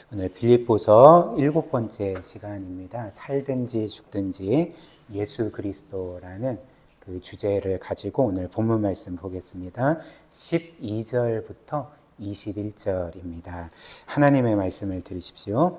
오늘 빌립보서 7번째 시간입니다. 살든지 죽든지 예수 그리스도라는 그 주제를 가지고 오늘 본문 말씀 보겠습니다. 12절부터 21절입니다. 하나님의 말씀을 들으십시오.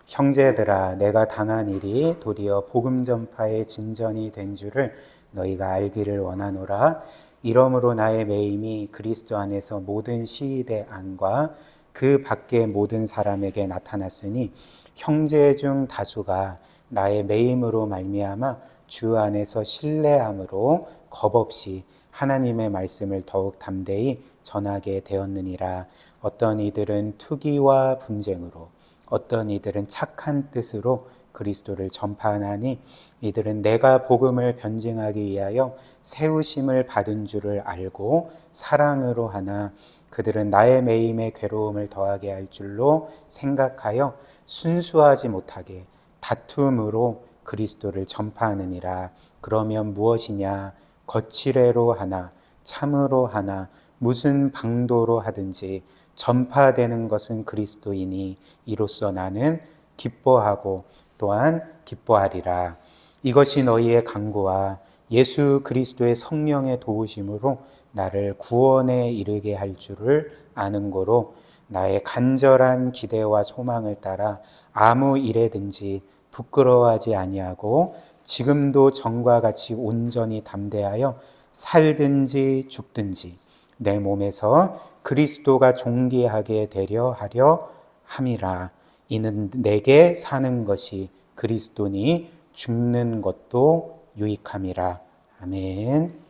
형제들아, 내가 당한 일이 도리어 복음 전파의 진전이 된 줄을 너희가 알기를 원하노라. 이러므로 나의 매임이 그리스도 안에서 모든 시위대 안과 그 밖의 모든 사람에게 나타났으니 형제 중 다수가 나의 매임으로 말미암아 주 안에서 신뢰함으로 겁없이 하나님의 말씀을 더욱 담대히 전하게 되었느니라. 어떤 이들은 투기와 분쟁으로, 어떤 이들은 착한 뜻으로 그리스도를 전파하나니 이들은 내가 복음을 변증하기 위하여 세우심을 받은 줄을 알고 사랑으로 하나 그들은 나의 매임에 괴로움을 더하게 할 줄로 생각하여 순수하지 못하게 다툼으로 그리스도를 전파하느니라. 그러면 무엇이냐? 거칠애로 하나 참으로 하나 무슨 방도로 하든지 전파되는 것은 그리스도이니 이로써 나는 기뻐하고 또한 기뻐하리라. 이것이 너희의 간구와 예수 그리스도의 성령의 도우심으로 나를 구원에 이르게 할 줄을 아는 고로 나의 간절한 기대와 소망을 따라 아무 일에든지 부끄러워하지 아니하고 지금도 전과 같이 온전히 담대하여 살든지 죽든지 내 몸에서 그리스도가 존귀하게 되려 하려 함이라. 이는 내게 사는 것이 그리스도니 죽는 것도 유익함이라. 아멘.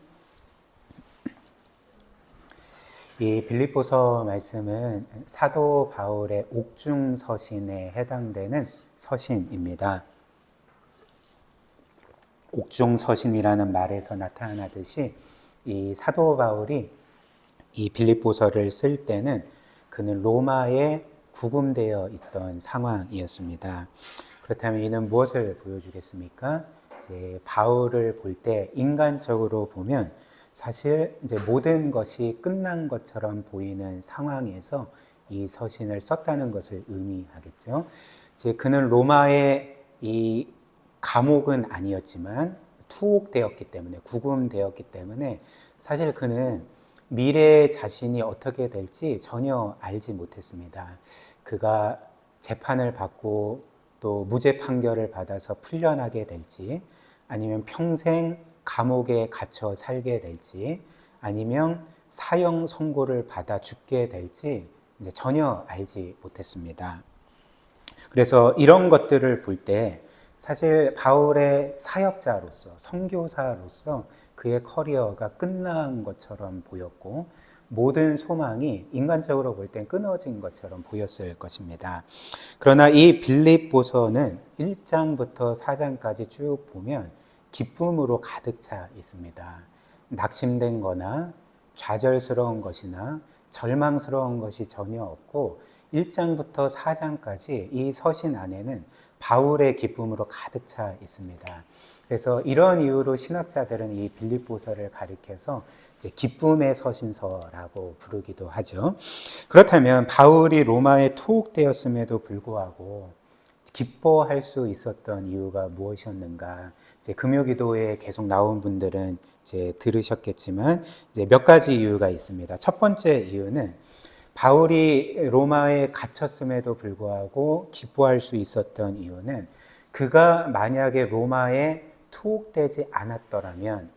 이 빌립보서 말씀은 사도 바울의 옥중 서신에 해당되는 서신입니다. 옥중 서신이라는 말에서 나타나듯이 이 사도 바울이 이 빌립보서를 쓸 때는 그는 로마에 구금되어 있던 상황이었습니다. 그렇다면 이는 무엇을 보여주겠습니까? 이제 바울을 볼 때 인간적으로 보면 사실 이제 모든 것이 끝난 것처럼 보이는 상황에서 이 서신을 썼다는 것을 의미하겠죠. 이제 그는 로마의 이 감옥은 아니었지만 투옥되었기 때문에, 구금되었기 때문에 사실 그는 미래의 자신이 어떻게 될지 전혀 알지 못했습니다. 그가 재판을 받고 또 무죄 판결을 받아서 풀려나게 될지, 아니면 평생 감옥에 갇혀 살게 될지, 아니면 사형 선고를 받아 죽게 될지 이제 전혀 알지 못했습니다. 그래서 이런 것들을 볼 때 사실 바울의 사역자로서, 선교사로서 그의 커리어가 끝난 것처럼 보였고 모든 소망이 인간적으로 볼 땐 끊어진 것처럼 보였을 것입니다. 그러나 이 빌립보서는 1장부터 4장까지 쭉 보면 기쁨으로 가득 차 있습니다. 낙심된 거나 좌절스러운 것이나 절망스러운 것이 전혀 없고 1장부터 4장까지 이 서신 안에는 바울의 기쁨으로 가득 차 있습니다. 그래서 이런 이유로 신학자들은 이 빌립보서를 가리켜서 이제 기쁨의 서신서라고 부르기도 하죠. 그렇다면 바울이 로마에 투옥되었음에도 불구하고 기뻐할 수 있었던 이유가 무엇이었는가? 이제 금요기도에 계속 나온 분들은 이제 들으셨겠지만 이제 몇 가지 이유가 있습니다. 첫 번째 이유는 바울이 로마에 갇혔음에도 불구하고 기뻐할 수 있었던 이유는 그가 만약에 로마에 투옥되지 않았더라면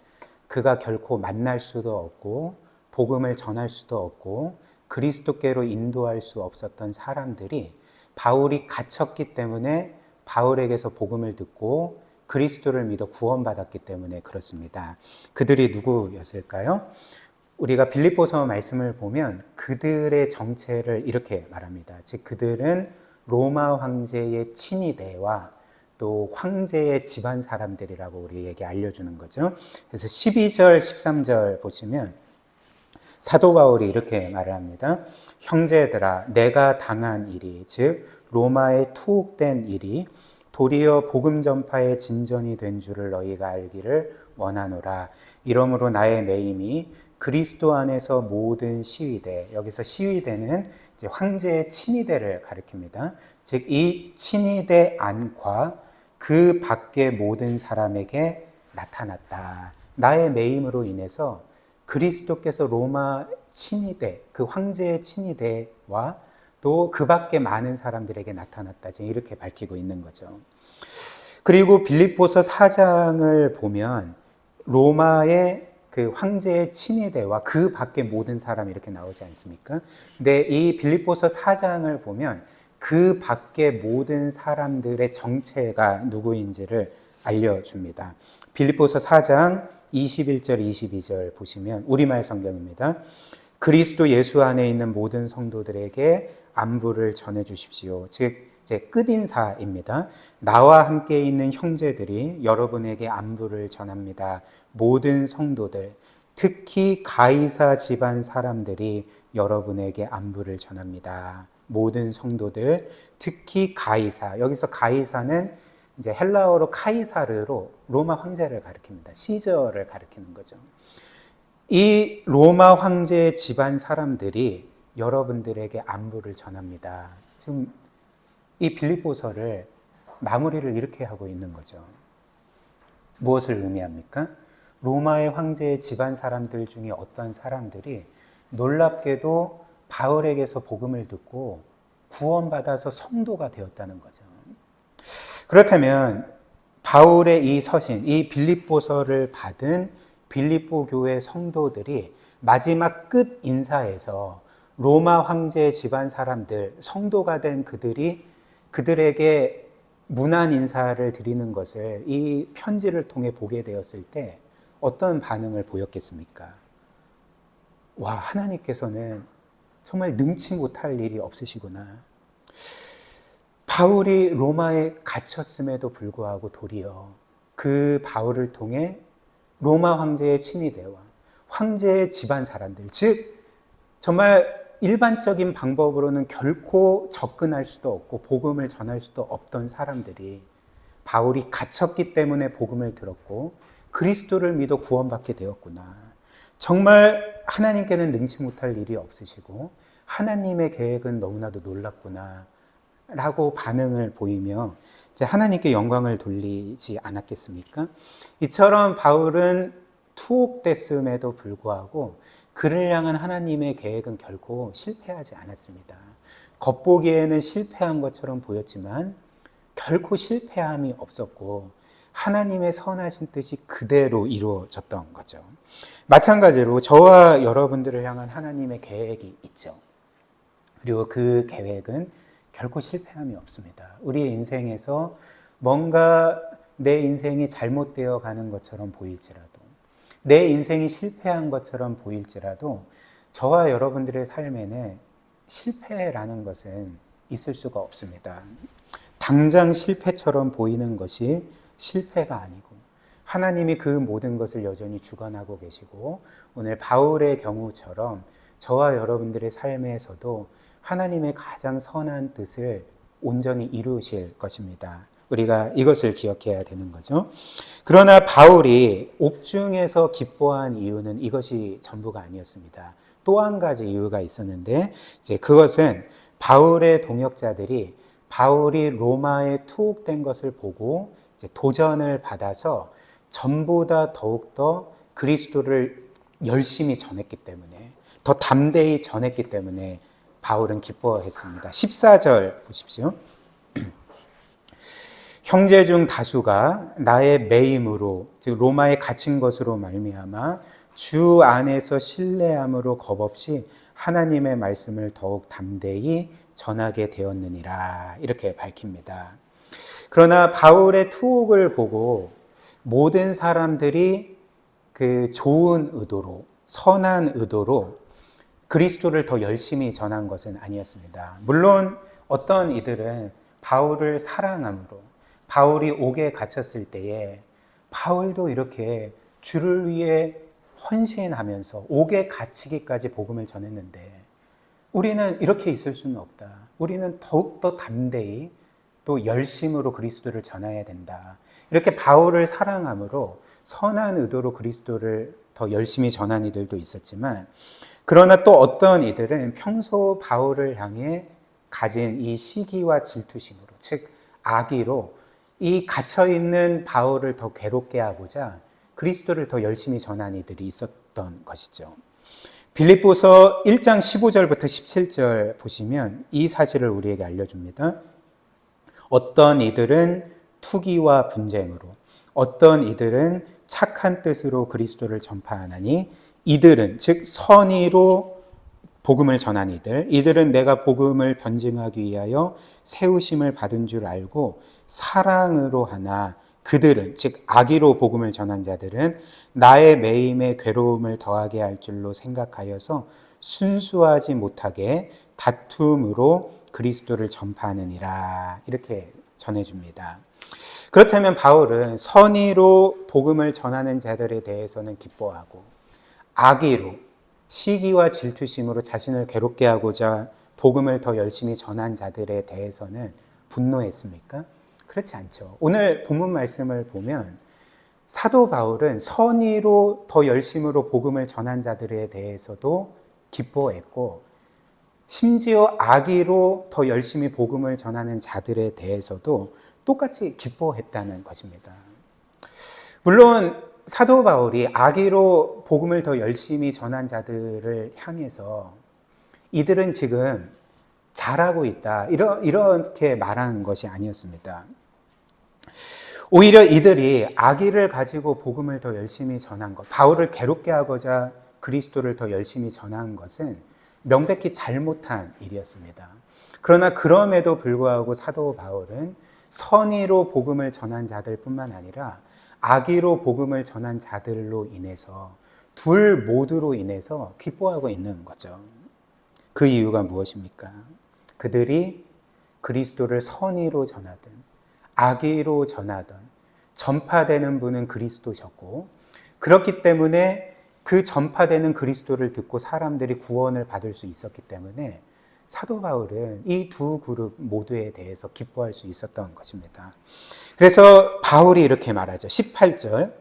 그가 결코 만날 수도 없고 복음을 전할 수도 없고 그리스도께로 인도할 수 없었던 사람들이 바울이 갇혔기 때문에 바울에게서 복음을 듣고 그리스도를 믿어 구원받았기 때문에 그렇습니다. 그들이 누구였을까요? 우리가 빌립보서 말씀을 보면 그들의 정체를 이렇게 말합니다. 즉 그들은 로마 황제의 친위대와 또 황제의 집안 사람들이라고 우리에게 알려주는 거죠. 그래서 12절, 13절 보시면 사도 바울이 이렇게 말을 합니다. 형제들아, 내가 당한 일이, 즉 로마에 투옥된 일이 도리어 복음 전파의 진전이 된 줄을 너희가 알기를 원하노라. 이러므로 나의 매임이 그리스도 안에서 모든 시위대, 여기서 시위대는 이제 황제의 친위대를 가리킵니다. 즉 이 친위대 안과 그 밖의 모든 사람에게 나타났다. 나의 매임으로 인해서 그리스도께서 로마 친위대, 그 황제의 친위대와 또 그 밖에 많은 사람들에게 나타났다. 지금 이렇게 밝히고 있는 거죠. 그리고 빌립보서 4장을 보면 로마의 그 황제의 친위대와 그 밖의 모든 사람 이렇게 나오지 않습니까? 근데 이 빌립보서 4장을 보면 그 밖의 모든 사람들의 정체가 누구인지를 알려줍니다. 빌립보서 4장 21절 22절 보시면 우리말 성경입니다. 그리스도 예수 안에 있는 모든 성도들에게 안부를 전해 주십시오. 즉 이제 끝인사입니다. 나와 함께 있는 형제들이 여러분에게 안부를 전합니다. 모든 성도들, 특히 가이사 집안 사람들이 여러분에게 안부를 전합니다. 모든 성도들, 특히 가이사. 여기서 가이사는 이제 헬라어로 카이사르로 로마 황제를 가리킵니다. 시저를 가리키는 거죠. 이 로마 황제의 집안 사람들이 여러분들에게 안부를 전합니다. 지금 이 빌립보서를 마무리를 이렇게 하고 있는 거죠. 무엇을 의미합니까? 로마의 황제의 집안 사람들 중에 어떤 사람들이 놀랍게도 바울에게서 복음을 듣고 구원받아서 성도가 되었다는 거죠. 그렇다면 바울의 이 서신, 이 빌립보서를 받은 빌립보 교회 성도들이 마지막 끝 인사에서 로마 황제의 집안 사람들, 성도가 된 그들에게 문안 인사를 드리는 것을 이 편지를 통해 보게 되었을 때 어떤 반응을 보였겠습니까? 와, 하나님께서는 정말 능치 못할 일이 없으시구나. 바울이 로마에 갇혔음에도 불구하고 도리어 그 바울을 통해 로마 황제의 친위대와 황제의 집안 사람들, 즉 정말 일반적인 방법으로는 결코 접근할 수도 없고 복음을 전할 수도 없던 사람들이 바울이 갇혔기 때문에 복음을 들었고 그리스도를 믿어 구원받게 되었구나. 정말 하나님께는 능치 못할 일이 없으시고 하나님의 계획은 너무나도 놀랍구나 라고 반응을 보이며 이제 하나님께 영광을 돌리지 않았겠습니까? 이처럼 바울은 투옥됐음에도 불구하고 그를 향한 하나님의 계획은 결코 실패하지 않았습니다. 겉보기에는 실패한 것처럼 보였지만 결코 실패함이 없었고 하나님의 선하신 뜻이 그대로 이루어졌던 거죠. 마찬가지로 저와 여러분들을 향한 하나님의 계획이 있죠. 그리고 그 계획은 결코 실패함이 없습니다. 우리의 인생에서 뭔가 내 인생이 잘못되어 가는 것처럼 보일지라도 내 인생이 실패한 것처럼 보일지라도 저와 여러분들의 삶에는 실패라는 것은 있을 수가 없습니다. 당장 실패처럼 보이는 것이 실패가 아니고 하나님이 그 모든 것을 여전히 주관하고 계시고 오늘 바울의 경우처럼 저와 여러분들의 삶에서도 하나님의 가장 선한 뜻을 온전히 이루실 것입니다. 우리가 이것을 기억해야 되는 거죠. 그러나 바울이 옥중에서 기뻐한 이유는 이것이 전부가 아니었습니다. 또 한 가지 이유가 있었는데 이제 그것은 바울의 동역자들이 바울이 로마에 투옥된 것을 보고 이제 도전을 받아서 전보다 더욱더 그리스도를 열심히 전했기 때문에 더 담대히 전했기 때문에 바울은 기뻐했습니다. 14절 보십시오. 형제 중 다수가 나의 매임으로 즉 로마에 갇힌 것으로 말미암아 주 안에서 신뢰함으로 겁없이 하나님의 말씀을 더욱 담대히 전하게 되었느니라 이렇게 밝힙니다. 그러나 바울의 투옥을 보고 모든 사람들이 그 좋은 의도로 선한 의도로 그리스도를 더 열심히 전한 것은 아니었습니다. 물론 어떤 이들은 바울을 사랑함으로 바울이 옥에 갇혔을 때에 바울도 이렇게 주를 위해 헌신하면서 옥에 갇히기까지 복음을 전했는데 우리는 이렇게 있을 수는 없다. 우리는 더욱더 담대히 또 열심으로 그리스도를 전해야 된다. 이렇게 바울을 사랑함으로 선한 의도로 그리스도를 더 열심히 전한 이들도 있었지만, 그러나 또 어떤 이들은 평소 바울을 향해 가진 이 시기와 질투심으로, 즉 악의로 이 갇혀있는 바울을 더 괴롭게 하고자 그리스도를 더 열심히 전한 이들이 있었던 것이죠. 빌립보서 1장 15절부터 17절 보시면 이 사실을 우리에게 알려줍니다. 어떤 이들은 투기와 분쟁으로, 어떤 이들은 착한 뜻으로 그리스도를 전파하나니, 이들은 즉 선의로 복음을 전한 이들은 내가 복음을 변증하기 위하여 세우심을 받은 줄 알고 사랑으로 하나, 그들은 즉 악의로 복음을 전한 자들은 나의 매임에 괴로움을 더하게 할 줄로 생각하여서 순수하지 못하게 다툼으로 그리스도를 전파하느니라, 이렇게 전해줍니다. 그렇다면 바울은 선의로 복음을 전하는 자들에 대해서는 기뻐하고, 악의로 시기와 질투심으로 자신을 괴롭게 하고자 복음을 더 열심히 전한 자들에 대해서는 분노했습니까? 그렇지 않죠. 오늘 본문 말씀을 보면 사도 바울은 선의로 더 열심으로 복음을 전한 자들에 대해서도 기뻐했고, 심지어 악의로 더 열심히 복음을 전하는 자들에 대해서도 똑같이 기뻐했다는 것입니다. 물론 사도 바울이 악의로 복음을 더 열심히 전한 자들을 향해서 이들은 지금 잘하고 있다, 이렇게 말하는 것이 아니었습니다. 오히려 이들이 악의를 가지고 복음을 더 열심히 전한 것, 바울을 괴롭게 하고자 그리스도를 더 열심히 전한 것은 명백히 잘못한 일이었습니다. 그러나 그럼에도 불구하고 사도 바울은 선의로 복음을 전한 자들 뿐만 아니라 악의로 복음을 전한 자들로 인해서, 둘 모두로 인해서 기뻐하고 있는 거죠. 그 이유가 무엇입니까? 그들이 그리스도를 선의로 전하든 악의로 전하든 전파되는 분은 그리스도셨고, 그렇기 때문에 그 전파되는 그리스도를 듣고 사람들이 구원을 받을 수 있었기 때문에 사도 바울은 이 두 그룹 모두에 대해서 기뻐할 수 있었던 것입니다. 그래서 바울이 이렇게 말하죠. 18절,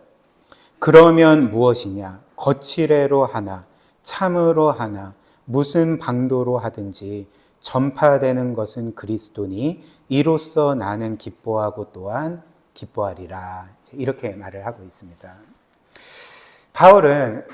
그러면 무엇이냐? 거칠애로 하나 참으로 하나 무슨 방도로 하든지 전파되는 것은 그리스도니 이로써 나는 기뻐하고 또한 기뻐하리라, 이렇게 말을 하고 있습니다. 바울은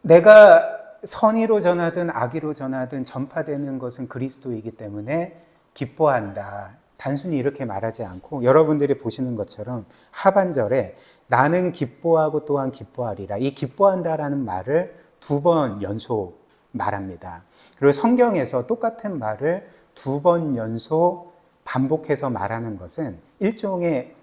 내가 선의로 전하든 악의로 전하든 전파되는 것은 그리스도이기 때문에 기뻐한다, 단순히 이렇게 말하지 않고 여러분들이 보시는 것처럼 하반절에 나는 기뻐하고 또한 기뻐하리라, 이 기뻐한다라는 말을 2번 연속 말합니다. 그리고 성경에서 똑같은 말을 2번 연속 반복해서 말하는 것은 일종의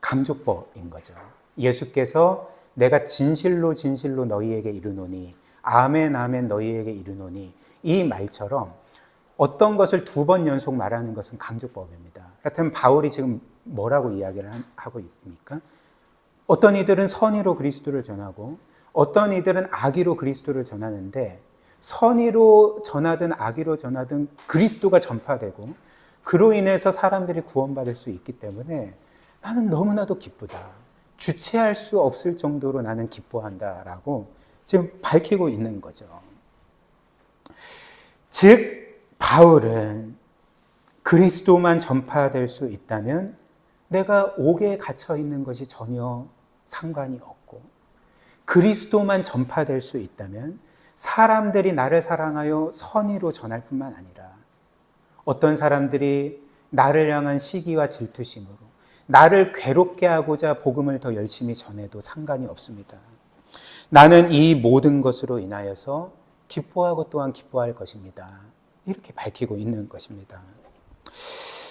강조법인 거죠. 예수께서 내가 진실로 진실로 너희에게 이르노니, 아멘 아멘 너희에게 이르노니, 이 말처럼 어떤 것을 2번 연속 말하는 것은 강조법입니다. 그렇다면 바울이 지금 뭐라고 이야기를 하고 있습니까? 어떤 이들은 선의로 그리스도를 전하고 어떤 이들은 악의로 그리스도를 전하는데, 선의로 전하든 악의로 전하든 그리스도가 전파되고 그로 인해서 사람들이 구원받을 수 있기 때문에 나는 너무나도 기쁘다, 주체할 수 없을 정도로 나는 기뻐한다라고 지금 밝히고 있는 거죠. 즉 바울은 그리스도만 전파될 수 있다면 내가 옥에 갇혀 있는 것이 전혀 상관이 없고, 그리스도만 전파될 수 있다면 사람들이 나를 사랑하여 선의로 전할 뿐만 아니라 어떤 사람들이 나를 향한 시기와 질투심으로 나를 괴롭게 하고자 복음을 더 열심히 전해도 상관이 없습니다. 나는 이 모든 것으로 인하여서 기뻐하고 또한 기뻐할 것입니다, 이렇게 밝히고 있는 것입니다.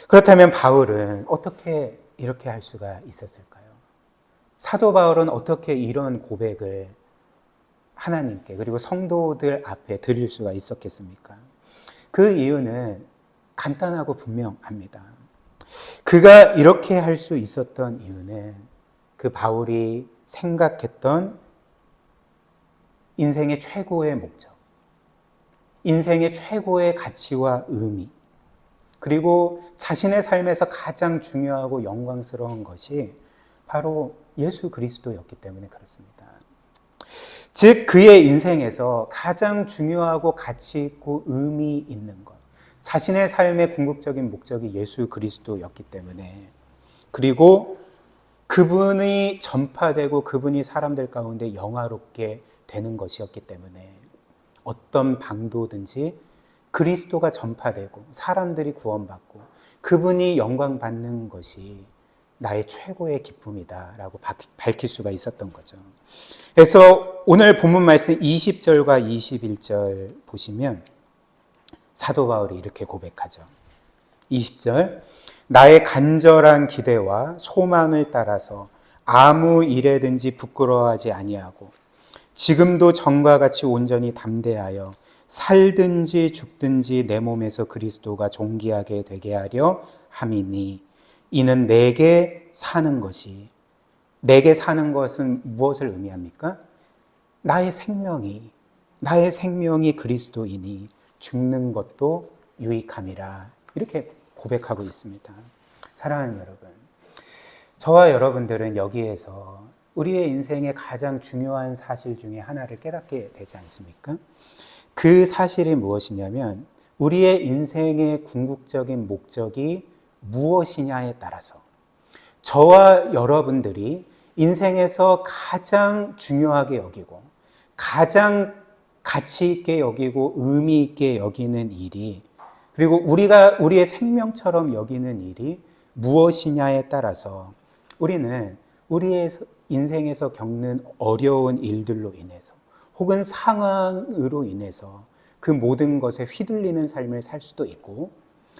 그렇다면 바울은 어떻게 이렇게 할 수가 있었을까요? 사도 바울은 어떻게 이런 고백을 하나님께 그리고 성도들 앞에 드릴 수가 있었겠습니까? 그 이유는 간단하고 분명합니다. 그가 이렇게 할 수 있었던 이유는 그 바울이 생각했던 인생의 최고의 목적, 인생의 최고의 가치와 의미, 그리고 자신의 삶에서 가장 중요하고 영광스러운 것이 바로 예수 그리스도였기 때문에 그렇습니다. 즉 그의 인생에서 가장 중요하고 가치 있고 의미 있는 것, 자신의 삶의 궁극적인 목적이 예수 그리스도였기 때문에, 그리고 그분이 전파되고 그분이 사람들 가운데 영화롭게 되는 것이었기 때문에 어떤 방도든지 그리스도가 전파되고 사람들이 구원받고 그분이 영광 받는 것이 나의 최고의 기쁨이다라고 밝힐 수가 있었던 거죠. 그래서 오늘 본문 말씀 20절과 21절 보시면 사도 바울이 이렇게 고백하죠. 20절, 나의 간절한 기대와 소망을 따라서 아무 일에든지 부끄러워하지 아니하고 지금도 전과 같이 온전히 담대하여 살든지 죽든지 내 몸에서 그리스도가 존귀하게 되게 하려 함이니, 이는 내게 사는 것이, 내게 사는 것은 무엇을 의미합니까? 나의 생명이 그리스도이니 죽는 것도 유익함이라, 이렇게 고백하고 있습니다. 사랑하는 여러분, 저와 여러분들은 여기에서 우리의 인생의 가장 중요한 사실 중에 하나를 깨닫게 되지 않습니까? 그 사실이 무엇이냐면 우리의 인생의 궁극적인 목적이 무엇이냐에 따라서 저와 여러분들이 인생에서 가장 중요하게 여기고 가장 가치 있게 여기고 의미 있게 여기는 일이, 그리고 우리가 우리의 생명처럼 여기는 일이 무엇이냐에 따라서 우리는 우리의 인생에서 겪는 어려운 일들로 인해서 혹은 상황으로 인해서 그 모든 것에 휘둘리는 삶을 살 수도 있고,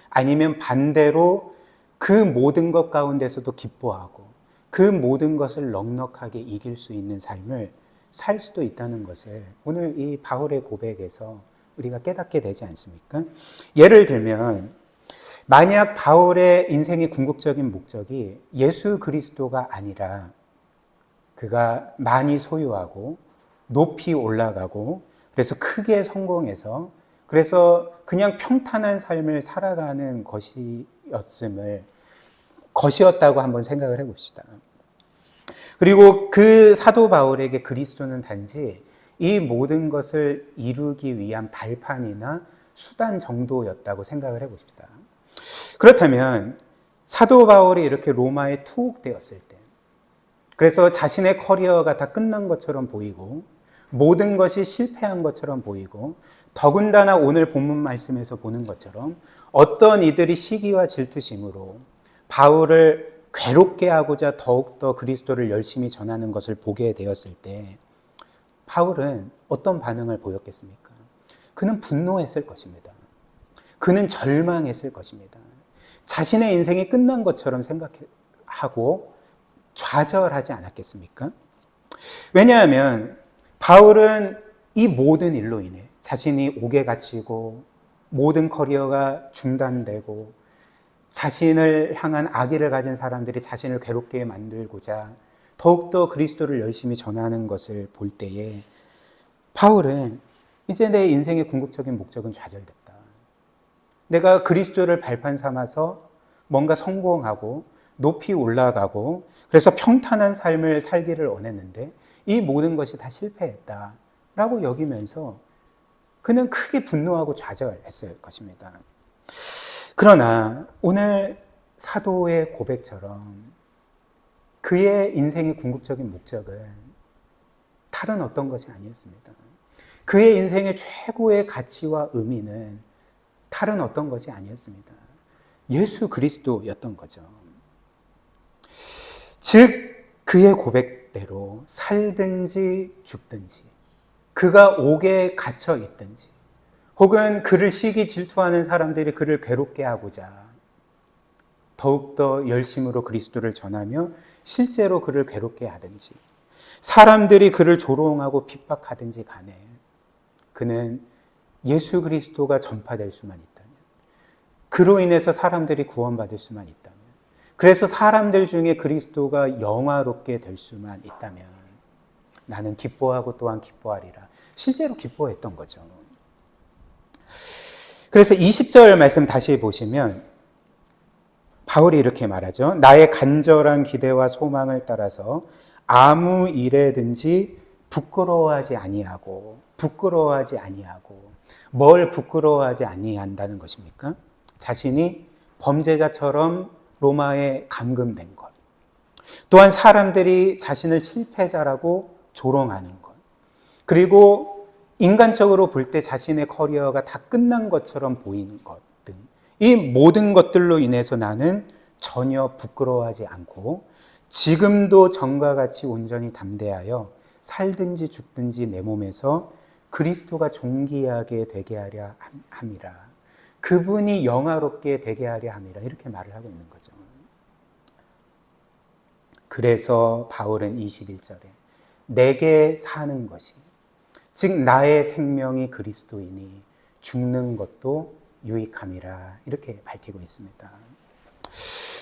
아니면 반대로 그 모든 것 가운데서도 기뻐하고 그 모든 것을 넉넉하게 이길 수 있는 삶을 살 수도 있다는 것을 오늘 이 바울의 고백에서 우리가 깨닫게 되지 않습니까? 예를 들면 만약 바울의 인생의 궁극적인 목적이 예수 그리스도가 아니라 그가 많이 소유하고 높이 올라가고 그래서 크게 성공해서 그래서 그냥 평탄한 삶을 살아가는 것이었다고 한번 생각을 해봅시다. 그리고 그 사도 바울에게 그리스도는 단지 이 모든 것을 이루기 위한 발판이나 수단 정도였다고 생각을 해봅시다. 그렇다면 사도 바울이 이렇게 로마에 투옥되었을 때, 그래서 자신의 커리어가 다 끝난 것처럼 보이고 모든 것이 실패한 것처럼 보이고, 더군다나 오늘 본문 말씀에서 보는 것처럼 어떤 이들이 시기와 질투심으로 바울을 괴롭게 하고자 더욱더 그리스도를 열심히 전하는 것을 보게 되었을 때 바울은 어떤 반응을 보였겠습니까? 그는 분노했을 것입니다. 그는 절망했을 것입니다. 자신의 인생이 끝난 것처럼 생각하고 좌절하지 않았겠습니까? 왜냐하면 바울은 이 모든 일로 인해 자신이 옥에 갇히고 모든 커리어가 중단되고 자신을 향한 악의를 가진 사람들이 자신을 괴롭게 만들고자 더욱더 그리스도를 열심히 전하는 것을 볼 때에 바울은 이제 내 인생의 궁극적인 목적은 좌절됐다. 내가 그리스도를 발판 삼아서 뭔가 성공하고 높이 올라가고 그래서 평탄한 삶을 살기를 원했는데 이 모든 것이 다 실패했다라고 여기면서 그는 크게 분노하고 좌절했을 것입니다. 그러나 오늘 사도의 고백처럼 그의 인생의 궁극적인 목적은 다른 어떤 것이 아니었습니다. 그의 인생의 최고의 가치와 의미는 다른 어떤 것이 아니었습니다. 예수 그리스도였던 거죠. 즉 그의 고백대로 살든지 죽든지, 그가 옥에 갇혀 있든지 혹은 그를 시기 질투하는 사람들이 그를 괴롭게 하고자 더욱더 열심으로 그리스도를 전하며 실제로 그를 괴롭게 하든지 사람들이 그를 조롱하고 핍박하든지 간에 그는 예수 그리스도가 전파될 수만 있다면, 그로 인해서 사람들이 구원받을 수만 있다면, 그래서 사람들 중에 그리스도가 영화롭게 될 수만 있다면 나는 기뻐하고 또한 기뻐하리라. 실제로 기뻐했던 거죠. 그래서 20절 말씀 다시 보시면 바울이 이렇게 말하죠. 나의 간절한 기대와 소망을 따라서 아무 일에든지 부끄러워하지 아니하고 뭘 부끄러워하지 아니한다는 것입니까? 자신이 범죄자처럼 로마에 감금된 것. 또한 사람들이 자신을 실패자라고 조롱하는 것. 그리고 인간적으로 볼 때 자신의 커리어가 다 끝난 것처럼 보이는 것 등. 이 모든 것들로 인해서 나는 전혀 부끄러워하지 않고 지금도 전과 같이 온전히 담대하여 살든지 죽든지 내 몸에서 그리스도가 존귀하게 되게 하려 함이라. 그분이 영화롭게 되게 하려 함이라. 이렇게 말을 하고 있는 거죠. 그래서 바울은 21절에 내게 사는 것이 즉 나의 생명이 그리스도이니 죽는 것도 유익함이라. 이렇게 밝히고 있습니다.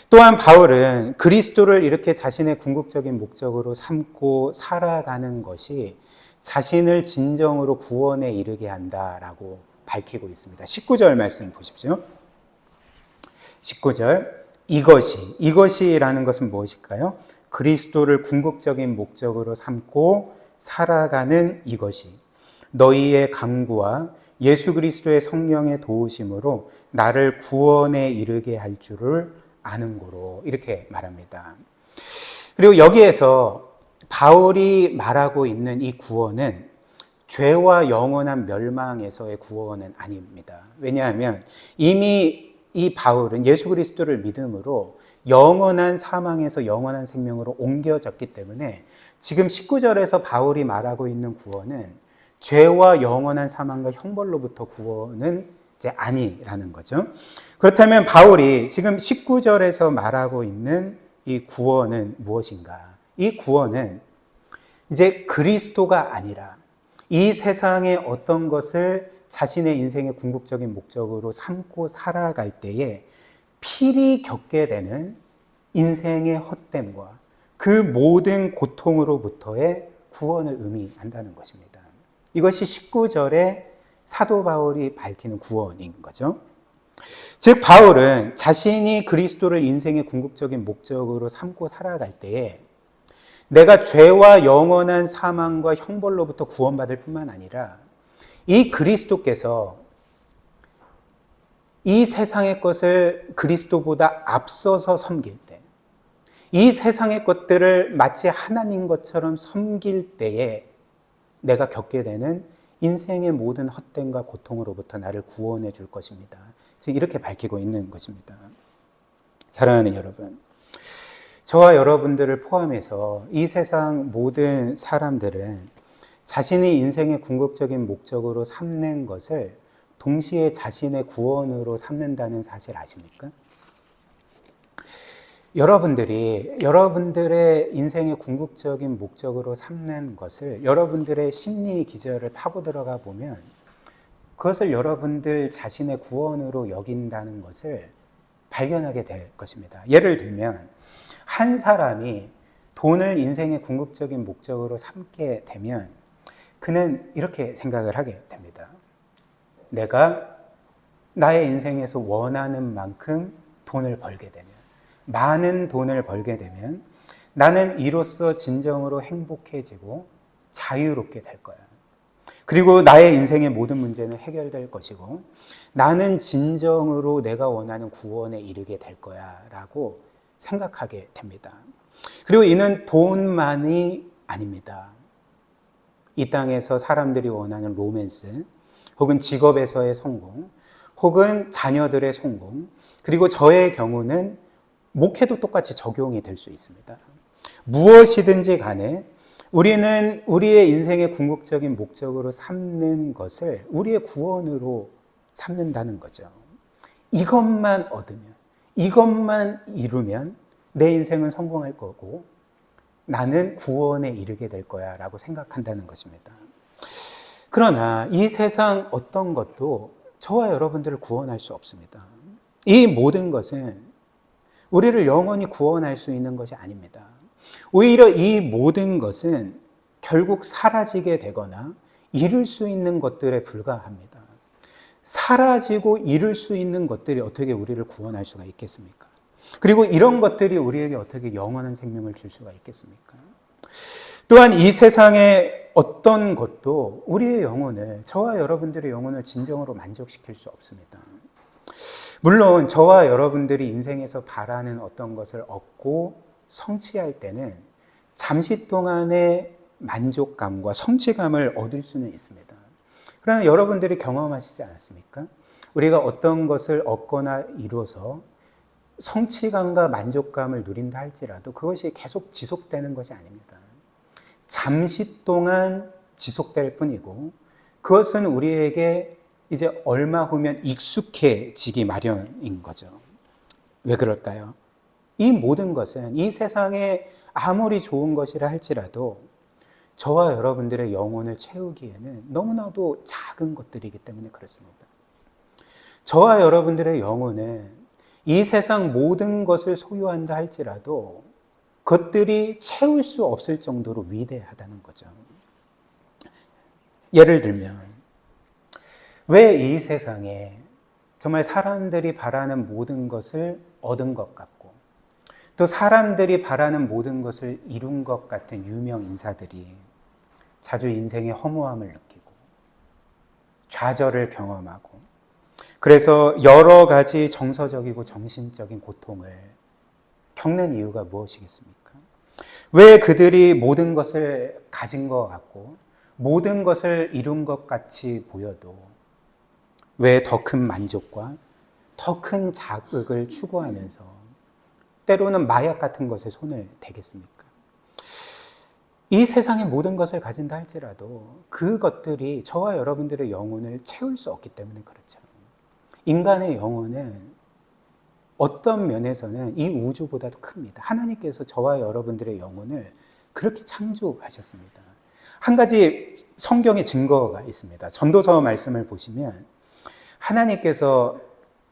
또한 바울은 그리스도를 이렇게 자신의 궁극적인 목적으로 삼고 살아가는 것이 자신을 진정으로 구원에 이르게 한다라고 밝히고 있습니다. 19절 말씀 보십시오. 19절 이것이라는 것은 무엇일까요? 그리스도를 궁극적인 목적으로 삼고 살아가는 이것이 너희의 강구와 예수 그리스도의 성령의 도우심으로 나를 구원에 이르게 할 줄을 아는 고로. 이렇게 말합니다. 그리고 여기에서 바울이 말하고 있는 이 구원은 죄와 영원한 멸망에서의 구원은 아닙니다. 왜냐하면 이미 이 바울은 예수 그리스도를 믿음으로 영원한 사망에서 영원한 생명으로 옮겨졌기 때문에 지금 19절에서 바울이 말하고 있는 구원은 죄와 영원한 사망과 형벌로부터 구원은 이제 아니라는 거죠. 그렇다면 바울이 지금 19절에서 말하고 있는 이 구원은 무엇인가? 이 구원은 이제 그리스도가 아니라 이 세상의 어떤 것을 자신의 인생의 궁극적인 목적으로 삼고 살아갈 때에 필히 겪게 되는 인생의 헛됨과 그 모든 고통으로부터의 구원을 의미한다는 것입니다. 이것이 19절에 사도 바울이 밝히는 구원인 거죠. 즉 바울은 자신이 그리스도를 인생의 궁극적인 목적으로 삼고 살아갈 때에 내가 죄와 영원한 사망과 형벌로부터 구원받을 뿐만 아니라 이 그리스도께서 이 세상의 것을 그리스도보다 앞서서 섬길 때, 이 세상의 것들을 마치 하나님 것처럼 섬길 때에 내가 겪게 되는 인생의 모든 헛됨과 고통으로부터 나를 구원해 줄 것입니다. 지금 이렇게 밝히고 있는 것입니다. 사랑하는 여러분, 저와 여러분들을 포함해서 이 세상 모든 사람들은 자신의 인생의 궁극적인 목적으로 삼는 것을 동시에 자신의 구원으로 삼는다는 사실 아십니까? 여러분들이 여러분들의 인생의 궁극적인 목적으로 삼는 것을 여러분들의 심리 기저를 파고 들어가 보면 그것을 여러분들 자신의 구원으로 여긴다는 것을 발견하게 될 것입니다. 예를 들면 한 사람이 돈을 인생의 궁극적인 목적으로 삼게 되면 그는 이렇게 생각을 하게 됩니다. 내가 나의 인생에서 원하는 만큼 돈을 벌게 되면, 많은 돈을 벌게 되면 나는 이로써 진정으로 행복해지고 자유롭게 될 거야. 그리고 나의 인생의 모든 문제는 해결될 것이고 나는 진정으로 내가 원하는 구원에 이르게 될 거야 라고 생각하게 됩니다. 그리고 이는 돈만이 아닙니다. 이 땅에서 사람들이 원하는 로맨스, 혹은 직업에서의 성공, 혹은 자녀들의 성공, 그리고 저의 경우는 목회도 똑같이 적용이 될 수 있습니다. 무엇이든지 간에 우리는 우리의 인생의 궁극적인 목적으로 삼는 것을 우리의 구원으로 삼는다는 거죠. 이것만 얻으면, 이것만 이루면 내 인생은 성공할 거고 나는 구원에 이르게 될 거야 라고 생각한다는 것입니다. 그러나 이 세상 어떤 것도 저와 여러분들을 구원할 수 없습니다. 이 모든 것은 우리를 영원히 구원할 수 있는 것이 아닙니다. 오히려 이 모든 것은 결국 사라지게 되거나 잃을 수 있는 것들에 불과합니다. 사라지고 잃을 수 있는 것들이 어떻게 우리를 구원할 수가 있겠습니까? 그리고 이런 것들이 우리에게 어떻게 영원한 생명을 줄 수가 있겠습니까? 또한 이 세상의 어떤 것도 우리의 영혼을, 저와 여러분들의 영혼을 진정으로 만족시킬 수 없습니다. 물론 저와 여러분들이 인생에서 바라는 어떤 것을 얻고 성취할 때는 잠시 동안의 만족감과 성취감을 얻을 수는 있습니다. 그러나 여러분들이 경험하시지 않았습니까? 우리가 어떤 것을 얻거나 이루어서 성취감과 만족감을 누린다 할지라도 그것이 계속 지속되는 것이 아닙니다. 잠시 동안 지속될 뿐이고 그것은 우리에게 이제 얼마 후면 익숙해지기 마련인 거죠. 왜 그럴까요? 이 모든 것은 이 세상에 아무리 좋은 것이라 할지라도 저와 여러분들의 영혼을 채우기에는 너무나도 작은 것들이기 때문에 그렇습니다. 저와 여러분들의 영혼은 이 세상 모든 것을 소유한다 할지라도 그것들이 채울 수 없을 정도로 위대하다는 거죠. 예를 들면 왜 이 세상에 정말 사람들이 바라는 모든 것을 얻은 것 같고 또 사람들이 바라는 모든 것을 이룬 것 같은 유명 인사들이 자주 인생의 허무함을 느끼고 좌절을 경험하고 그래서 여러 가지 정서적이고 정신적인 고통을 겪는 이유가 무엇이겠습니까? 왜 그들이 모든 것을 가진 것 같고 모든 것을 이룬 것 같이 보여도 왜 더 큰 만족과 더 큰 자극을 추구하면서 때로는 마약 같은 것에 손을 대겠습니까? 이 세상의 모든 것을 가진다 할지라도 그것들이 저와 여러분들의 영혼을 채울 수 없기 때문에 그렇죠. 인간의 영혼은 어떤 면에서는 이 우주보다도 큽니다. 하나님께서 저와 여러분들의 영혼을 그렇게 창조하셨습니다. 한 가지 성경의 증거가 있습니다. 전도서 말씀을 보시면 하나님께서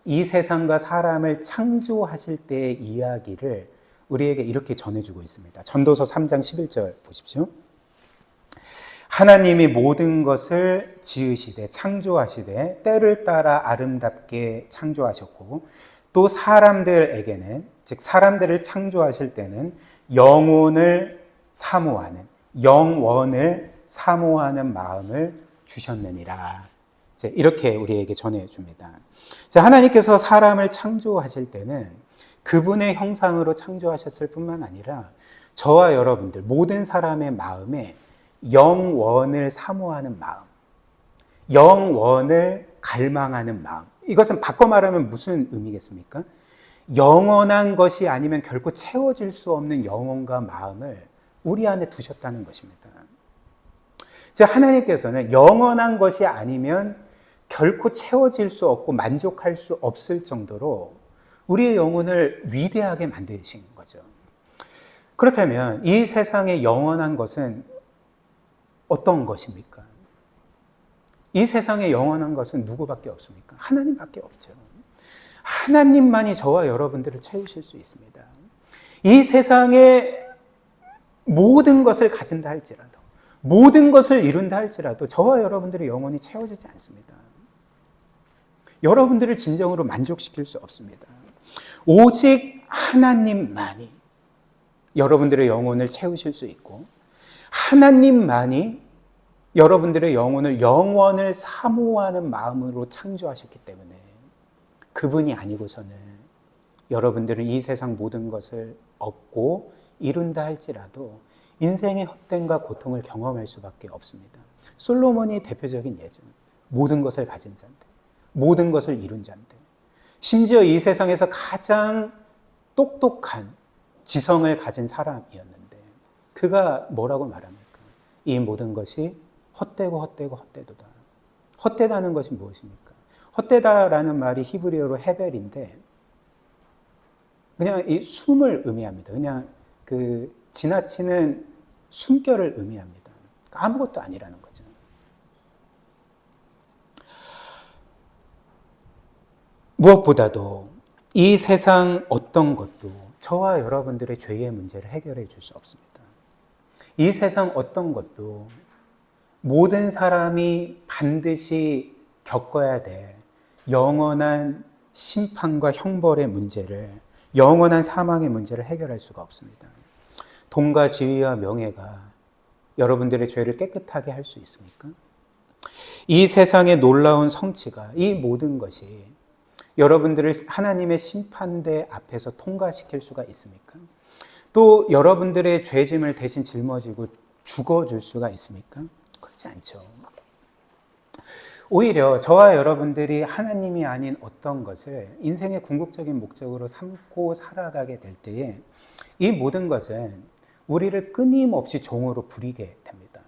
이 세상과 사람을 창조하실 때의 이야기를 우리에게 이렇게 전해주고 있습니다. 전도서 3장 11절 보십시오. 하나님이 모든 것을 지으시되 창조하시되 때를 따라 아름답게 창조하셨고 또 사람들에게는 즉 사람들을 창조하실 때는 영원을 사모하는 마음을 주셨느니라. 이렇게 우리에게 전해줍니다. 하나님께서 사람을 창조하실 때는 그분의 형상으로 창조하셨을 뿐만 아니라 저와 여러분들 모든 사람의 마음에 영원을 사모하는 마음, 영원을 갈망하는 마음. 이것은 바꿔 말하면 무슨 의미겠습니까? 영원한 것이 아니면 결코 채워질 수 없는 영혼과 마음을 우리 안에 두셨다는 것입니다. 하나님께서는 영원한 것이 아니면 결코 채워질 수 없고 만족할 수 없을 정도로 우리의 영혼을 위대하게 만드신 거죠. 그렇다면 이 세상의 영원한 것은 어떤 것입니까? 이 세상의 영원한 것은 누구밖에 없습니까? 하나님밖에 없죠. 하나님만이 저와 여러분들을 채우실 수 있습니다. 이 세상의 모든 것을 가진다 할지라도 모든 것을 이룬다 할지라도 저와 여러분들의 영혼이 채워지지 않습니다. 여러분들을 진정으로 만족시킬 수 없습니다. 오직 하나님만이 여러분들의 영혼을 채우실 수 있고 하나님만이 여러분들의 영원을 사모하는 마음으로 창조하셨기 때문에 그분이 아니고서는 여러분들은 이 세상 모든 것을 얻고 이룬다 할지라도 인생의 헛됨과 고통을 경험할 수밖에 없습니다. 솔로몬이 대표적인 예죠. 모든 것을 가진 자인데, 모든 것을 이룬 자인데, 심지어 이 세상에서 가장 똑똑한 지성을 가진 사람이었는데 그가 뭐라고 말합니까? 이 모든 것이 헛되도다. 헛되다는 것이 무엇입니까? 헛되다라는 말이 히브리어로 헤벨인데 그냥 이 숨을 의미합니다. 그냥 그 지나치는 숨결을 의미합니다. 그러니까 아무것도 아니라는 거죠. 무엇보다도 이 세상 어떤 것도 저와 여러분들의 죄의 문제를 해결해 줄 수 없습니다. 이 세상 어떤 것도 모든 사람이 반드시 겪어야 될 영원한 심판과 형벌의 문제를 영원한 사망의 문제를 해결할 수가 없습니다. 돈과 지위와 명예가 여러분들의 죄를 깨끗하게 할 수 있습니까? 이 세상의 놀라운 성취가, 이 모든 것이 여러분들을 하나님의 심판대 앞에서 통과시킬 수가 있습니까? 또 여러분들의 죄짐을 대신 짊어지고 죽어줄 수가 있습니까? 그렇지 않죠. 오히려 저와 여러분들이 하나님이 아닌 어떤 것을 인생의 궁극적인 목적으로 삼고 살아가게 될 때에 이 모든 것은 우리를 끊임없이 종으로 부리게 됩니다.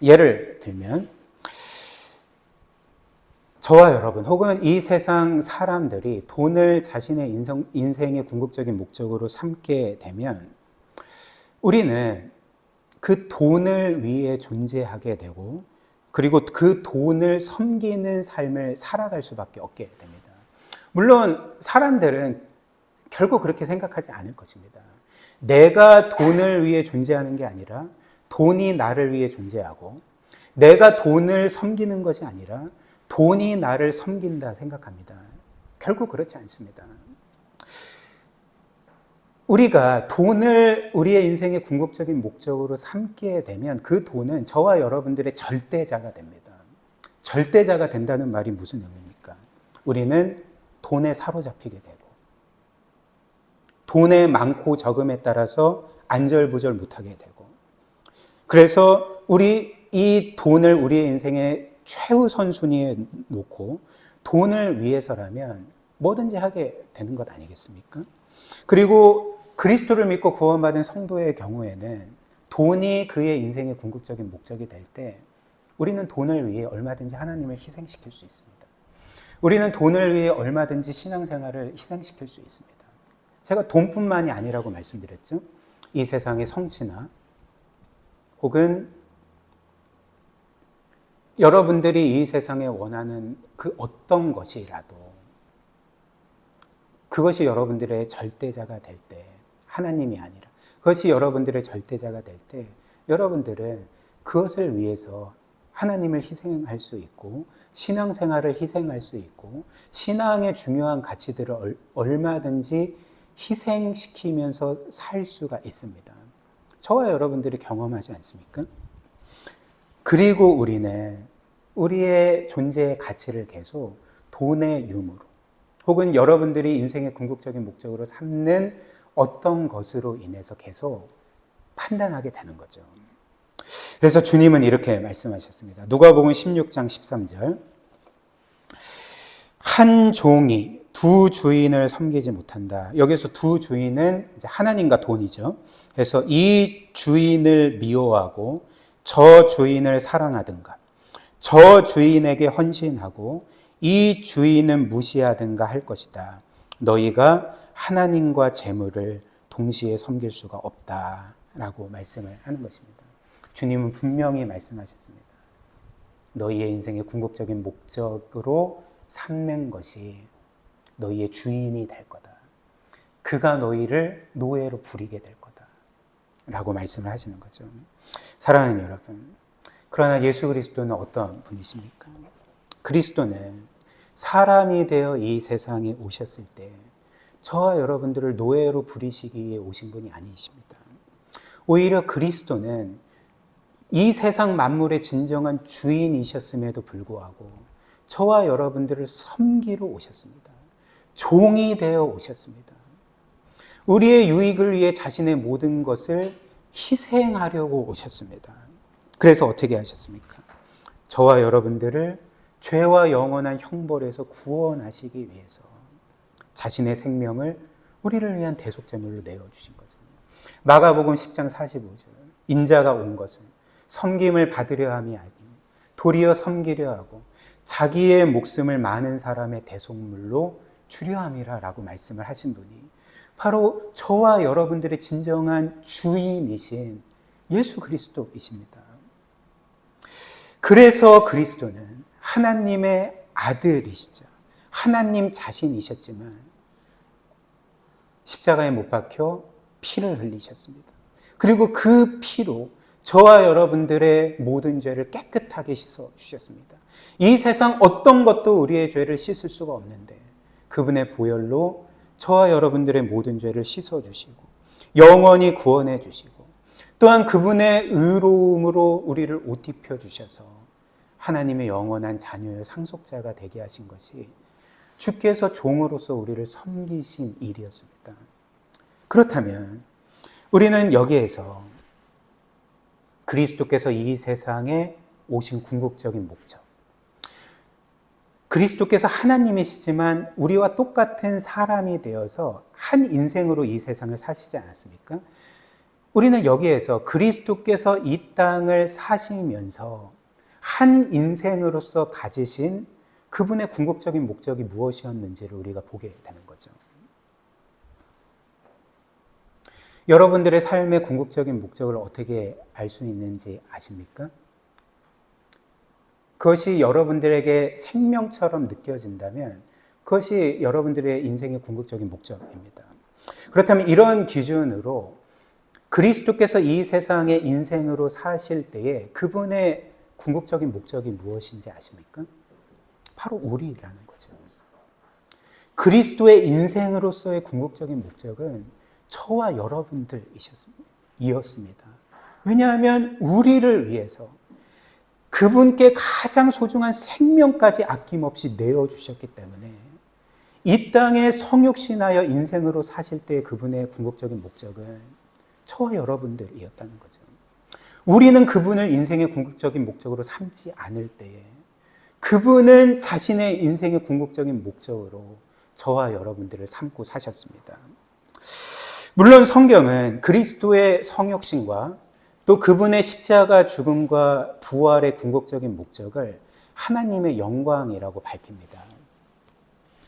예를 들면 저와 여러분 혹은 이 세상 사람들이 돈을 자신의 인생의 궁극적인 목적으로 삼게 되면 우리는 그 돈을 위해 존재하게 되고 그리고 그 돈을 섬기는 삶을 살아갈 수밖에 없게 됩니다. 물론 사람들은 결국 그렇게 생각하지 않을 것입니다. 내가 돈을 위해 존재하는 게 아니라 돈이 나를 위해 존재하고 내가 돈을 섬기는 것이 아니라 돈이 나를 섬긴다 생각합니다. 결국 그렇지 않습니다. 우리가 돈을 우리의 인생의 궁극적인 목적으로 삼게 되면 그 돈은 저와 여러분들의 절대자가 됩니다. 절대자가 된다는 말이 무슨 의미입니까? 우리는 돈에 사로잡히게 되고 돈의 많고 적음에 따라서 안절부절 못하게 되고 그래서 이 돈을 우리의 인생의 최우선 순위에 놓고 돈을 위해서라면 뭐든지 하게 되는 것 아니겠습니까? 그리고 그리스도를 믿고 구원받은 성도의 경우에는 돈이 그의 인생의 궁극적인 목적이 될 때 우리는 돈을 위해 얼마든지 하나님을 희생시킬 수 있습니다. 우리는 돈을 위해 얼마든지 신앙생활을 희생시킬 수 있습니다. 제가 돈뿐만이 아니라고 말씀드렸죠. 이 세상의 성취나 혹은 여러분들이 이 세상에 원하는 그 어떤 것이라도 그것이 여러분들의 절대자가 될 때 하나님이 아니라 그것이 여러분들의 절대자가 될 때 여러분들은 그것을 위해서 하나님을 희생할 수 있고 신앙생활을 희생할 수 있고 신앙의 중요한 가치들을 얼마든지 희생시키면서 살 수가 있습니다. 저와 여러분들이 경험하지 않습니까? 그리고 우리는 우리의 존재의 가치를 계속 돈의 유무로 혹은 여러분들이 인생의 궁극적인 목적으로 삼는 어떤 것으로 인해서 계속 판단하게 되는 거죠. 그래서 주님은 이렇게 말씀하셨습니다. 누가복음 16장 13절 한 종이 두 주인을 섬기지 못한다. 여기서 두 주인은 이제 하나님과 돈이죠. 그래서 이 주인을 미워하고 저 주인을 사랑하든가 저 주인에게 헌신하고 이 주인은 무시하든가 할 것이다. 너희가 하나님과 재물을 동시에 섬길 수가 없다라고 말씀을 하는 것입니다. 주님은 분명히 말씀하셨습니다. 너희의 인생의 궁극적인 목적으로 삼는 것이 너희의 주인이 될 거다. 그가 너희를 노예로 부리게 될 거다. 라고 말씀을 하시는 거죠. 사랑하는 여러분, 그러나 예수 그리스도는 어떤 분이십니까? 그리스도는 사람이 되어 이 세상에 오셨을 때 저와 여러분들을 노예로 부리시기 위해 오신 분이 아니십니다. 오히려 그리스도는 이 세상 만물의 진정한 주인이셨음에도 불구하고 저와 여러분들을 섬기러 오셨습니다. 종이 되어 오셨습니다. 우리의 유익을 위해 자신의 모든 것을 희생하려고 오셨습니다. 그래서 어떻게 하셨습니까? 저와 여러분들을 죄와 영원한 형벌에서 구원하시기 위해서 자신의 생명을 우리를 위한 대속제물로 내어주신 거죠. 마가복음 10장 45절 인자가 온 것은 섬김을 받으려 함이 아니요 도리어 섬기려 하고 자기의 목숨을 많은 사람의 대속물로 주려 함이라 라고 말씀을 하신 분이 바로 저와 여러분들의 진정한 주인이신 예수 그리스도이십니다. 그래서 그리스도는 하나님의 아들이시죠. 하나님 자신이셨지만 십자가에 못 박혀 피를 흘리셨습니다. 그리고 그 피로 저와 여러분들의 모든 죄를 깨끗하게 씻어주셨습니다. 이 세상 어떤 것도 우리의 죄를 씻을 수가 없는데 그분의 보혈로 저와 여러분들의 모든 죄를 씻어주시고 영원히 구원해 주시고 또한 그분의 의로움으로 우리를 옷 입혀 주셔서 하나님의 영원한 자녀의 상속자가 되게 하신 것이 주께서 종으로서 우리를 섬기신 일이었습니다. 그렇다면 우리는 여기에서 그리스도께서 이 세상에 오신 궁극적인 목적, 그리스도께서 하나님이시지만 우리와 똑같은 사람이 되어서 한 인생으로 이 세상을 사시지 않았습니까? 우리는 여기에서 그리스도께서 이 땅을 사시면서 한 인생으로서 가지신 그분의 궁극적인 목적이 무엇이었는지를 우리가 보게 되는 거죠. 여러분들의 삶의 궁극적인 목적을 어떻게 알 수 있는지 아십니까? 그것이 여러분들에게 생명처럼 느껴진다면 그것이 여러분들의 인생의 궁극적인 목적입니다. 그렇다면 이런 기준으로 그리스도께서 이 세상의 인생으로 사실 때에 그분의 궁극적인 목적이 무엇인지 아십니까? 바로 우리라는 거죠. 그리스도의 인생으로서의 궁극적인 목적은 저와 여러분들이었습니다. 왜냐하면 우리를 위해서 그분께 가장 소중한 생명까지 아낌없이 내어주셨기 때문에 이 땅에 성육신하여 인생으로 사실 때 그분의 궁극적인 목적은 저와 여러분들이었다는 거죠. 우리는 그분을 인생의 궁극적인 목적으로 삼지 않을 때에 그분은 자신의 인생의 궁극적인 목적으로 저와 여러분들을 삼고 사셨습니다. 물론 성경은 그리스도의 성육신과 또 그분의 십자가 죽음과 부활의 궁극적인 목적을 하나님의 영광이라고 밝힙니다.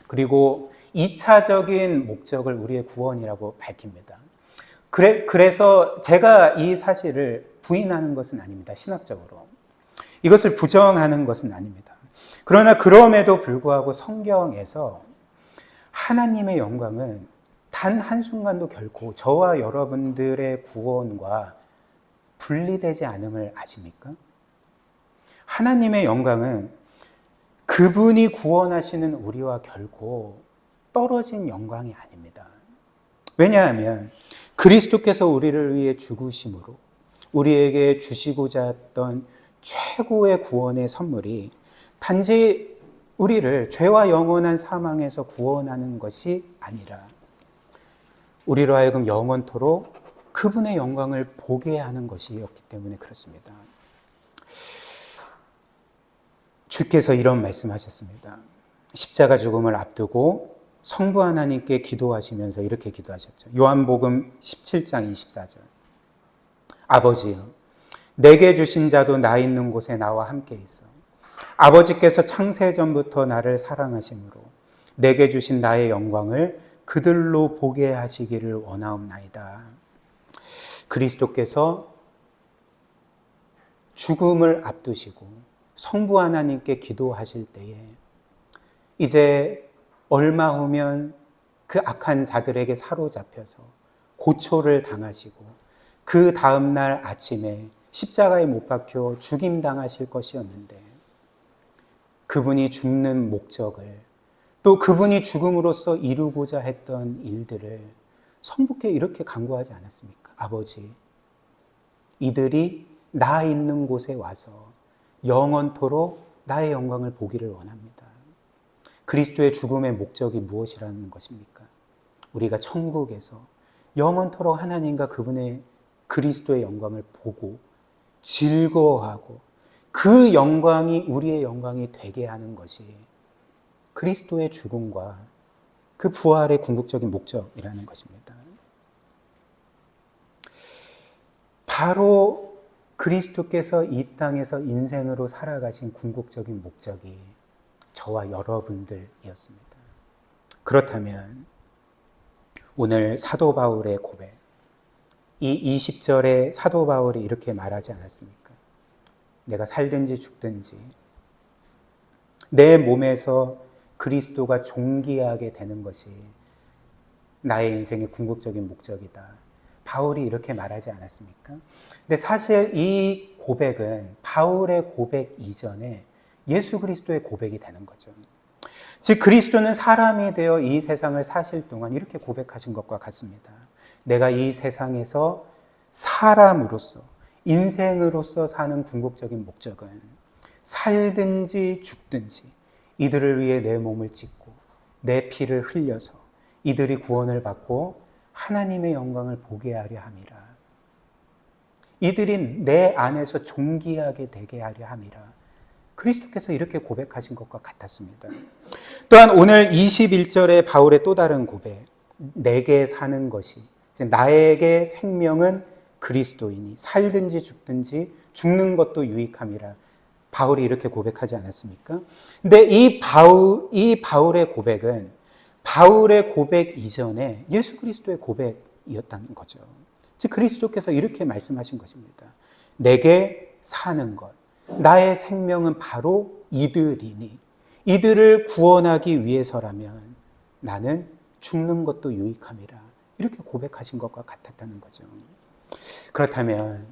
그리고 2차적인 목적을 우리의 구원이라고 밝힙니다. 그래서 제가 이 사실을 부인하는 것은 아닙니다. 신학적으로. 이것을 부정하는 것은 아닙니다. 그러나 그럼에도 불구하고 성경에서 하나님의 영광은 단 한순간도 결코 저와 여러분들의 구원과 분리되지 않음을 아십니까? 하나님의 영광은 그분이 구원하시는 우리와 결코 떨어진 영광이 아닙니다. 왜냐하면 그리스도께서 우리를 위해 죽으심으로 우리에게 주시고자 했던 최고의 구원의 선물이 단지 우리를 죄와 영원한 사망에서 구원하는 것이 아니라 우리로 하여금 영원토록 그분의 영광을 보게 하는 것이었기 때문에 그렇습니다. 주께서 이런 말씀하셨습니다. 십자가 죽음을 앞두고 성부 하나님께 기도하시면서 이렇게 기도하셨죠. 요한복음 17장 24절. 아버지여, 내게 주신 자도 나 있는 곳에 나와 함께 있어. 아버지께서 창세전부터 나를 사랑하심으로 내게 주신 나의 영광을 그들로 보게 하시기를 원하옵나이다. 그리스도께서 죽음을 앞두시고 성부 하나님께 기도하실 때에 이제 얼마 후면 그 악한 자들에게 사로잡혀서 고초를 당하시고 그 다음날 아침에 십자가에 못 박혀 죽임당하실 것이었는데 그분이 죽는 목적을 또 그분이 죽음으로써 이루고자 했던 일들을 성부께 이렇게 간구하지 않았습니까? 아버지, 이들이 나 있는 곳에 와서 영원토록 나의 영광을 보기를 원합니다. 그리스도의 죽음의 목적이 무엇이라는 것입니까? 우리가 천국에서 영원토록 하나님과 그분의 그리스도의 영광을 보고 즐거워하고 그 영광이 우리의 영광이 되게 하는 것이 그리스도의 죽음과 그 부활의 궁극적인 목적이라는 것입니다. 바로 그리스도께서 이 땅에서 인생으로 살아가신 궁극적인 목적이 저와 여러분들이었습니다. 그렇다면 오늘 사도 바울의 고백, 이 20절에 사도 바울이 이렇게 말하지 않았습니까? 내가 살든지 죽든지 내 몸에서 그리스도가 존귀하게 되는 것이 나의 인생의 궁극적인 목적이다. 바울이 이렇게 말하지 않았습니까? 근데 사실 이 고백은 바울의 고백 이전에 예수 그리스도의 고백이 되는 거죠. 즉 그리스도는 사람이 되어 이 세상을 사실 동안 이렇게 고백하신 것과 같습니다. 내가 이 세상에서 사람으로서, 인생으로서 사는 궁극적인 목적은 살든지 죽든지 이들을 위해 내 몸을 찢고 내 피를 흘려서 이들이 구원을 받고 하나님의 영광을 보게 하려 함이라. 이들이 내 안에서 존귀하게 되게 하려 함이라. 그리스도께서 이렇게 고백하신 것과 같았습니다. 또한 오늘 21절의 바울의 또 다른 고백, 내게 사는 것이, 나에게 생명은 그리스도이니 살든지 죽든지 죽는 것도 유익함이라. 바울이 이렇게 고백하지 않았습니까? 근데 이 바울의 고백은 바울의 고백 이전에 예수 그리스도의 고백이었다는 거죠. 즉 그리스도께서 이렇게 말씀하신 것입니다. 내게 사는 것, 나의 생명은 바로 이들이니 이들을 구원하기 위해서라면 나는 죽는 것도 유익함이라. 이렇게 고백하신 것과 같았다는 거죠. 그렇다면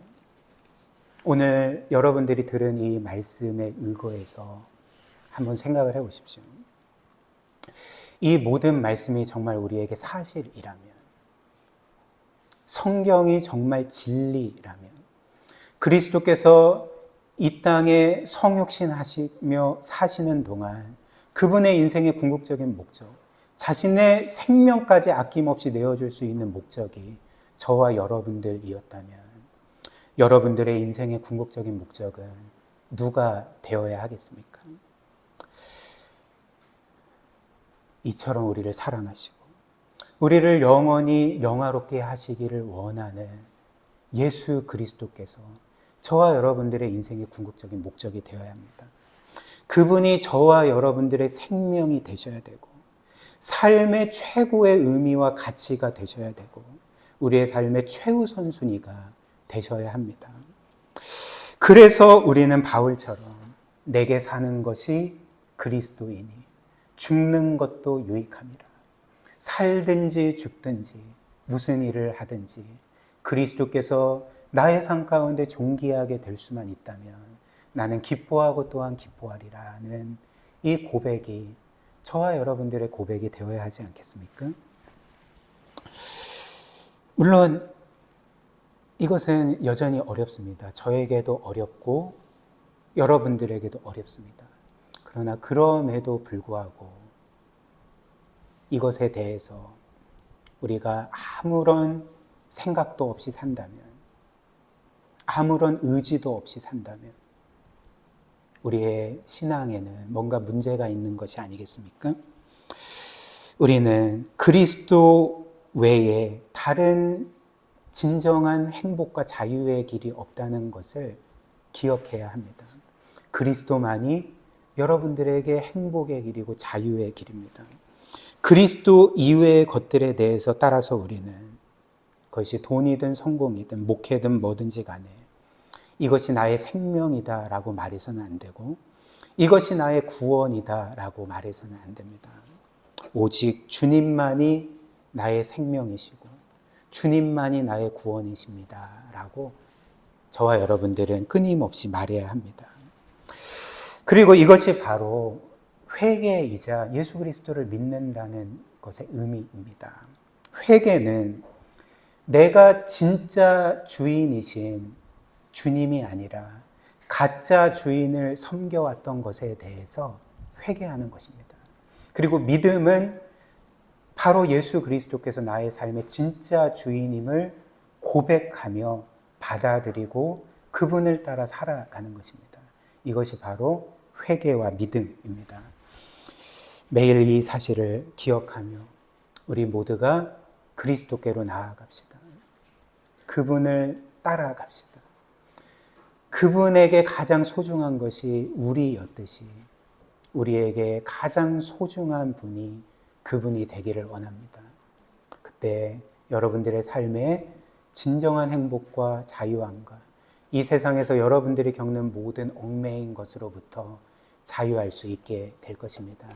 오늘 여러분들이 들은 이 말씀에 의거해서 한번 생각을 해보십시오. 이 모든 말씀이 정말 우리에게 사실이라면, 성경이 정말 진리라면, 그리스도께서 이 땅에 성육신하시며 사시는 동안 그분의 인생의 궁극적인 목적, 자신의 생명까지 아낌없이 내어줄 수 있는 목적이 저와 여러분들이었다면 여러분들의 인생의 궁극적인 목적은 누가 되어야 하겠습니까? 이처럼 우리를 사랑하시고 우리를 영원히 영화롭게 하시기를 원하는 예수 그리스도께서 저와 여러분들의 인생의 궁극적인 목적이 되어야 합니다. 그분이 저와 여러분들의 생명이 되셔야 되고 삶의 최고의 의미와 가치가 되셔야 되고 우리의 삶의 최우선순위가 되셔야 합니다. 그래서 우리는 바울처럼 내게 사는 것이 그리스도이니 죽는 것도 유익함이라. 살든지 죽든지 무슨 일을 하든지 그리스도께서 나의 삶 가운데 존귀하게 될 수만 있다면 나는 기뻐하고 또한 기뻐하리라는 이 고백이 저와 여러분들의 고백이 되어야 하지 않겠습니까? 물론 이것은 여전히 어렵습니다. 저에게도 어렵고 여러분들에게도 어렵습니다. 그러나 그럼에도 불구하고 이것에 대해서 우리가 아무런 생각도 없이 산다면, 아무런 의지도 없이 산다면 우리의 신앙에는 뭔가 문제가 있는 것이 아니겠습니까? 우리는 그리스도 외에 다른 진정한 행복과 자유의 길이 없다는 것을 기억해야 합니다. 그리스도만이 여러분들에게 행복의 길이고 자유의 길입니다. 그리스도 이외의 것들에 대해서 따라서 우리는 그것이 돈이든 성공이든 목회든 뭐든지 간에 이것이 나의 생명이다 라고 말해서는 안 되고 이것이 나의 구원이다 라고 말해서는 안 됩니다. 오직 주님만이 나의 생명이시고 주님만이 나의 구원이십니다 라고 저와 여러분들은 끊임없이 말해야 합니다. 그리고 이것이 바로 회개이자 예수 그리스도를 믿는다는 것의 의미입니다. 회개는 내가 진짜 주인이신 주님이 아니라 가짜 주인을 섬겨왔던 것에 대해서 회개하는 것입니다. 그리고 믿음은 바로 예수 그리스도께서 나의 삶의 진짜 주인임을 고백하며 받아들이고 그분을 따라 살아가는 것입니다. 이것이 바로 회개와 믿음입니다. 매일 이 사실을 기억하며 우리 모두가 그리스도께로 나아갑시다. 그분을 따라갑시다. 그분에게 가장 소중한 것이 우리였듯이 우리에게 가장 소중한 분이 그분이 되기를 원합니다. 그때 여러분들의 삶에 진정한 행복과 자유함과 이 세상에서 여러분들이 겪는 모든 얽매인 것으로부터 자유할 수 있게 될 것입니다.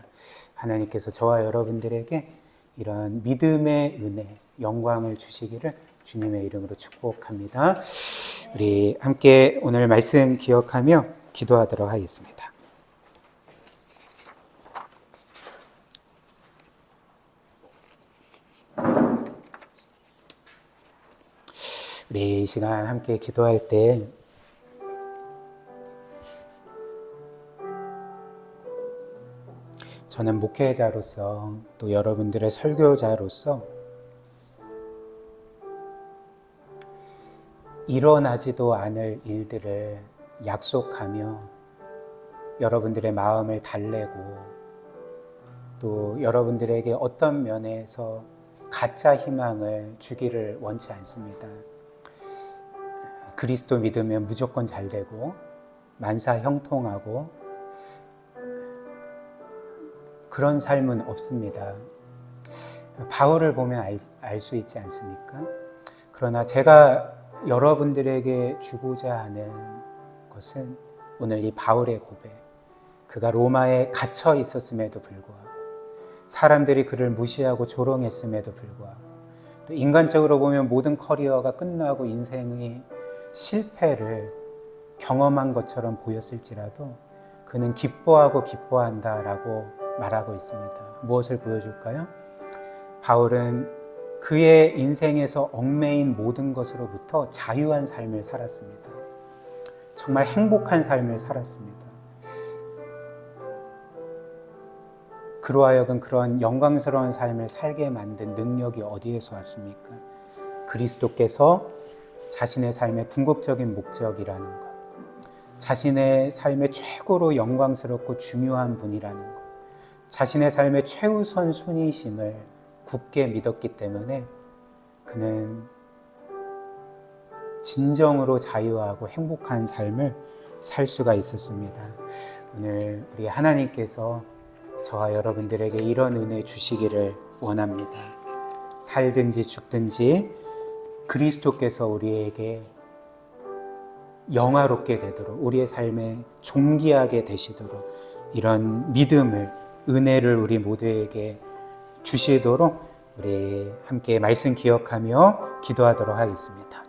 하나님께서 저와 여러분들에게 이런 믿음의 은혜, 영광을 주시기를 주님의 이름으로 축복합니다. 우리 함께 오늘 말씀 기억하며 기도하도록 하겠습니다. 우리 이 시간 함께 기도할 때 저는 목회자로서 또 여러분들의 설교자로서 일어나지도 않을 일들을 약속하며 여러분들의 마음을 달래고 또 여러분들에게 어떤 면에서 가짜 희망을 주기를 원치 않습니다. 그리스도 믿으면 무조건 잘 되고 만사 형통하고 그런 삶은 없습니다. 바울을 보면 알 수 있지 않습니까? 그러나 제가 여러분들에게 주고자 하는 것은 오늘 이 바울의 고백, 그가 로마에 갇혀 있었음에도 불구하고 사람들이 그를 무시하고 조롱했음에도 불구하고 또 인간적으로 보면 모든 커리어가 끝나고 인생의 실패를 경험한 것처럼 보였을지라도 그는 기뻐하고 기뻐한다라고 말하고 있습니다. 무엇을 보여줄까요? 바울은 그의 인생에서 얽매인 모든 것으로부터 자유한 삶을 살았습니다. 정말 행복한 삶을 살았습니다. 그로 하여금 그런 영광스러운 삶을 살게 만든 능력이 어디에서 왔습니까? 그리스도께서 자신의 삶의 궁극적인 목적이라는 것, 자신의 삶의 최고로 영광스럽고 중요한 분이라는 것, 자신의 삶의 최우선 순위심을 굳게 믿었기 때문에 그는 진정으로 자유하고 행복한 삶을 살 수가 있었습니다. 오늘 우리 하나님께서 저와 여러분들에게 이런 은혜 주시기를 원합니다. 살든지 죽든지 그리스도께서 우리에게 영화롭게 되도록, 우리의 삶에 존귀하게 되시도록 이런 믿음을, 은혜를 우리 모두에게 주시도록 우리 함께 말씀 기억하며 기도하도록 하겠습니다.